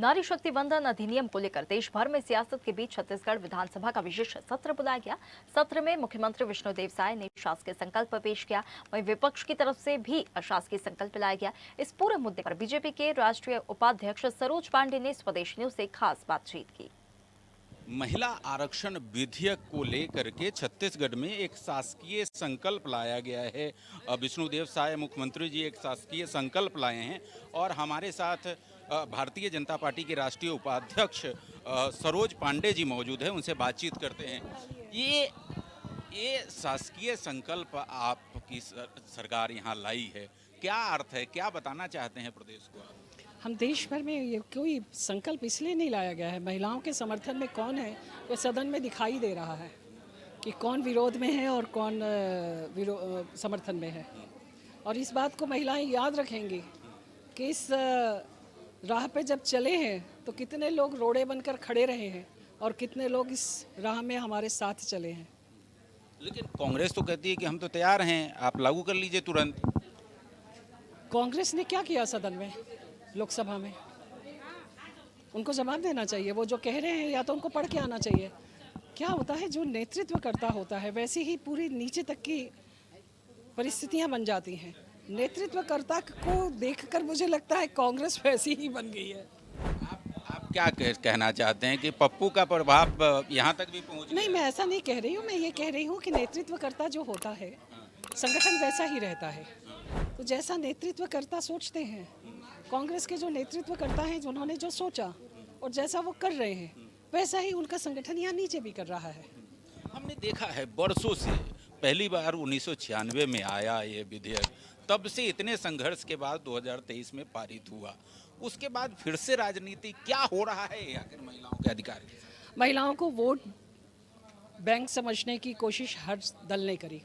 नारी शक्ति वंदन अधिनियम को लेकर देश भर में सियासत के बीच छत्तीसगढ़ विधानसभा का विशेष सत्र बुलाया गया। सत्र में मुख्यमंत्री विष्णुदेव साय ने शासकीय संकल्प पेश किया, वहीं विपक्ष की तरफ से भी अशासकीय संकल्प लाया गया। इस पूरे मुद्दे पर बीजेपी के राष्ट्रीय उपाध्यक्ष सरोज पांडे ने स्वदेश न्यूज से खास बातचीत की। महिला आरक्षण विधेयक को लेकर के छत्तीसगढ़ में एक शासकीय संकल्प लाया गया है। विष्णुदेव साय मुख्यमंत्री जी एक शासकीय संकल्प लाए हैं और हमारे साथ भारतीय जनता पार्टी के राष्ट्रीय उपाध्यक्ष सरोज पांडे जी मौजूद हैं, उनसे बातचीत करते हैं। ये शासकीय संकल्प आपकी सरकार यहाँ लाई है, क्या अर्थ है, क्या बताना चाहते हैं प्रदेश को? हम देश भर में ये कोई संकल्प इसलिए नहीं लाया गया है, महिलाओं के समर्थन में कौन है वो सदन में दिखाई दे रहा है कि कौन विरोध में है और कौन समर्थन में है। और इस बात को महिलाएं याद रखेंगी कि इस राह पे जब चले हैं तो कितने लोग रोड़े बनकर खड़े रहे हैं और कितने लोग इस राह में हमारे साथ चले हैं। लेकिन कांग्रेस तो कहती है कि हम तो तैयार हैं, आप लागू कर लीजिए तुरंत। कांग्रेस ने क्या किया सदन में, लोकसभा में? उनको जवाब देना चाहिए। वो जो कह रहे हैं या तो उनको पढ़ के आना चाहिए। क्या होता है, जो नेतृत्व करता होता है वैसे ही पूरी नीचे तक की परिस्थितियां बन जाती हैं। नेतृत्वकर्ता को देखकर मुझे लगता है कांग्रेस वैसी ही बन गई है। आप क्या कहना चाहते हैं कि पप्पू का प्रभाव यहाँ तक भी पहुँच? नहीं, मैं ऐसा नहीं कह रही हूँ। मैं ये कह रही हूँ कि नेतृत्वकर्ता जो होता है संगठन वैसा ही रहता है। तो जैसा नेतृत्वकर्ता सोचते हैं, कांग्रेस के जो नेतृत्वकर्ता हैं जिन्होंने जो सोचा और जैसा वो कर रहे हैं वैसा ही उनका संगठन यहाँ नीचे भी कर रहा है। हमने देखा है बरसों से, पहली बार 1996 में आया ये विधेयक, तब से इतने संघर्ष के बाद 2023 में पारित हुआ। उसके बाद फिर से राजनीति क्या हो रहा है आखिर महिलाओं के अधिकार? महिलाओं को वोट बैंक समझने की कोशिश हर दल ने करी।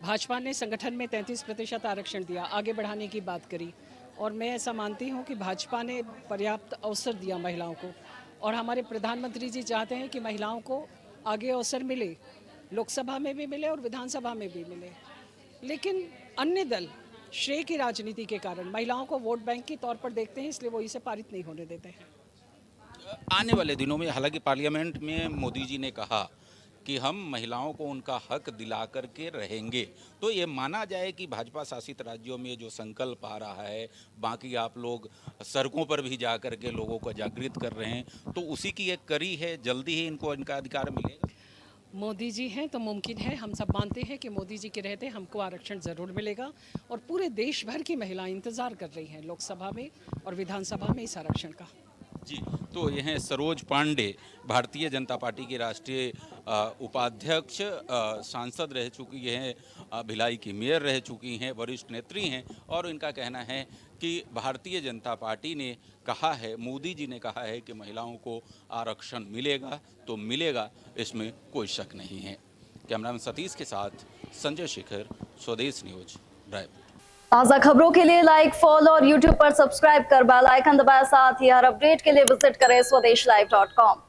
भाजपा ने संगठन में 33% आरक्षण दिया, आगे बढ़ाने की बात करी और मैं ऐसा मानती हूँ कि भाजपा ने पर्याप्त अवसर दिया महिलाओं को और हमारे प्रधानमंत्री जी चाहते हैं कि महिलाओं को आगे अवसर मिले, लोकसभा में भी मिले और विधानसभा में भी मिले। लेकिन अन्य दल श्रेय की राजनीति के कारण महिलाओं को वोट बैंक के तौर पर देखते हैं, इसलिए वो इसे पारित नहीं होने देते हैं। आने वाले दिनों में हालांकि पार्लियामेंट में मोदी जी ने कहा कि हम महिलाओं को उनका हक दिला करके रहेंगे, तो ये माना जाए कि भाजपा शासित राज्यों में जो संकल्प आ रहा है, बाकी आप लोग सड़कों पर भी जा कर के लोगों को जागृत कर रहे हैं, तो उसी की एक कड़ी है, जल्दी ही इनको इनका अधिकार मिलेगा। मोदी जी हैं तो मुमकिन है, हम सब मानते हैं कि मोदी जी के रहते हमको आरक्षण ज़रूर मिलेगा और पूरे देश भर की महिलाएं इंतज़ार कर रही हैं लोकसभा में और विधानसभा में इस आरक्षण का। जी, तो यह हैं सरोज पांडे, भारतीय जनता पार्टी के राष्ट्रीय उपाध्यक्ष, सांसद रह चुकी हैं, भिलाई की मेयर रह चुकी हैं, वरिष्ठ नेत्री हैं और इनका कहना है कि भारतीय जनता पार्टी ने कहा है, मोदी जी ने कहा है कि महिलाओं को आरक्षण मिलेगा तो मिलेगा, इसमें कोई शक नहीं है। कैमरामैन सतीश के साथ संजय शेखर, स्वदेश न्यूज, रायपुर। ताज़ा खबरों के लिए लाइक, फॉलो और यूट्यूब पर सब्सक्राइब कर बेल आइकन दबाएं। साथ ही हर अपडेट के लिए विजिट करें स्वदेशलाइव.com।